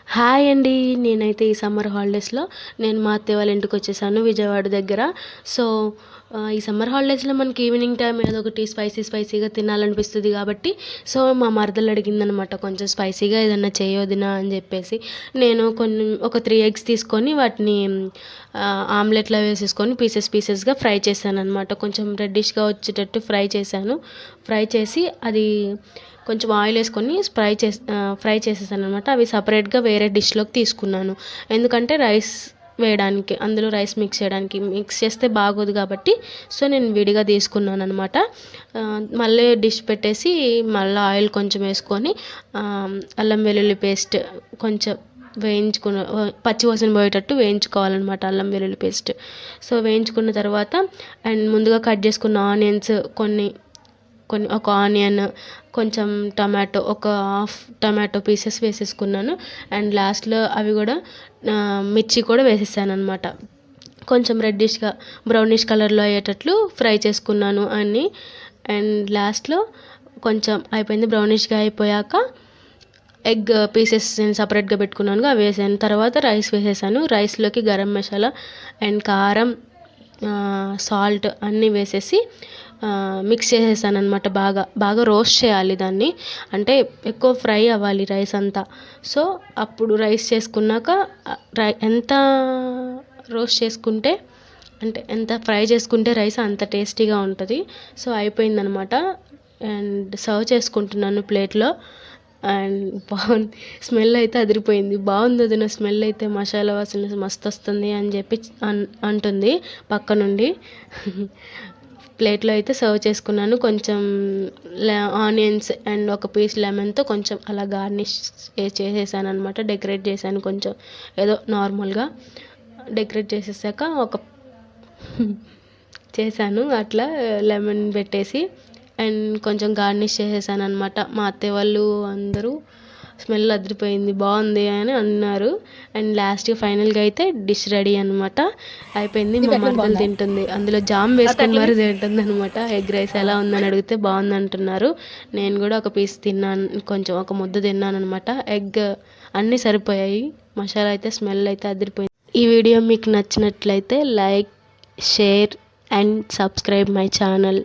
Hi అండి. నేనైతే ఈ సమ్మర్ హాలిడేస్‌లో నేను మా అత్తయ్య వాళ్ళ ఇంటికొచ్చేసాను విజయవాడ దగ్గర. సో, ఈ సమ్మర్ హాలిడేస్‌లో మనకి ఈవినింగ్ టైమ్ ఏదో ఒకటి స్పైసీగా తినాలనిపిస్తది కాబట్టి, సో, మా మరదలు అడిగిందనమాట కొంచెం స్పైసీగా ఏదన్నా చెయ్యి వదినా అని చెప్పేసి. నేను ఒక 3 ఎగ్స్ తీసుకొని వాటిని ఆమ్లెట్‌లా వేసేసుకొని పీసెస్‌గా ఫ్రై చేశాననమాట. కొంచెం రెడ్డిష్‌గా వచ్చేటట్టు ఫ్రై చేశాను. ఫ్రై చేసి అది కొంచెం ఆయిల్ వేసుకొని ఫ్రై చేసేసాననమాట. అవి సపరేట్గా వేరే డిష్లోకి తీసుకున్నాను. ఎందుకంటే రైస్ వేయడానికి, అందులో రైస్ మిక్స్ చేయడానికి, మిక్స్ చేస్తే బాగోదు కాబట్టి సో నేను విడిగా తీసుకున్నాను అనమాట. మళ్ళీ డిష్ పెట్టేసి మళ్ళీ ఆయిల్ కొంచెం వేసుకొని అల్లం వెల్లుల్లి పేస్ట్ కొంచెం పచ్చి వాసన పోయేటట్టు వేయించుకోవాలన్నమాట అల్లం వెల్లుల్లి పేస్ట్. సో వేయించుకున్న తర్వాత అండ్ ముందుగా కట్ చేసుకున్న ఆనియన్స్ కొన్ని ఒక ఆనియన్, కొంచెం టమాటో, ఒక హాఫ్ టమాటో పీసెస్ వేసేసుకున్నాను. అండ్ లాస్ట్లో అవి కూడా మిర్చి కూడా వేసేసాను అనమాట. కొంచెం రెడ్డిష్గా బ్రౌనిష్ కలర్లో అయ్యేటట్లు ఫ్రై చేసుకున్నాను అన్నీ. అండ్ లాస్ట్లో కొంచెం అయిపోయింది, బ్రౌనిష్గా అయిపోయాక ఎగ్ పీసెస్ నేను సపరేట్గా పెట్టుకున్నాను అవి వేసాను. తర్వాత రైస్ వేసేసాను. రైస్లోకి గరం మసాలా అండ్ కారం, సాల్ట్ అన్నీ వేసేసి మిక్స్ చేసేసాను అనమాట. బాగా రోస్ట్ చేయాలి దాన్ని, అంటే ఎక్కువ ఫ్రై అవ్వాలి రైస్ అంతా. సో అప్పుడు రైస్ చేసుకున్నాక ఎంత రోస్ట్ చేసుకుంటే, అంటే ఎంత ఫ్రై చేసుకుంటే రైస్ అంత టేస్టీగా ఉంటుంది. సో అయిపోయిందనమాట. అండ్ సర్వ్ చేసుకుంటున్నాను ప్లేట్లో. అండ్ బాగుంది, స్మెల్ అయితే అదిరిపోయింది. బాగుంది వదిన, స్మెల్ అయితే మసాలా వాసన మస్తు వస్తుంది అని చెప్పి అంటుంది పక్క నుండి. ప్లేట్లో అయితే సర్వ్ చేసుకున్నాను. కొంచెం ఆనియన్స్ అండ్ ఒక పీస్ లెమన్తో కొంచెం అలా గార్నిష్ చేసేసాను అనమాట. డెకరేట్ చేశాను కొంచెం, ఏదో నార్మల్గా డెకరేట్ చేసేసాక చేశాను అట్లా లెమన్ పెట్టేసి అండ్ కొంచెం గార్నిష్ చేసేసాను అనమాట. మా అత్తయ్య వాళ్ళు అందరూ స్మెల్ అదిరిపోయింది, బాగుంది అని అన్నారు. అండ్ లాస్ట్గా ఫైనల్గా అయితే డిష్ రెడీ అనమాట. అయిపోయింది. మా మరదలు తింటుంది, అందులో జామ్ వేసుకొని మరి తింటుంది అనమాట. ఎగ్ రైస్ ఎలా ఉందని అడిగితే బాగుంది అంటున్నారు. నేను కూడా ఒక పీస్ తిన్నాను, కొంచెం ఒక ముద్ద తిన్నాను అనమాట. ఎగ్ అన్నీ సరిపోయాయి, మసాలా అయితే స్మెల్ అయితే అదిరిపోయింది. ఈ వీడియో మీకు నచ్చినట్లయితే like, share and subscribe my channel.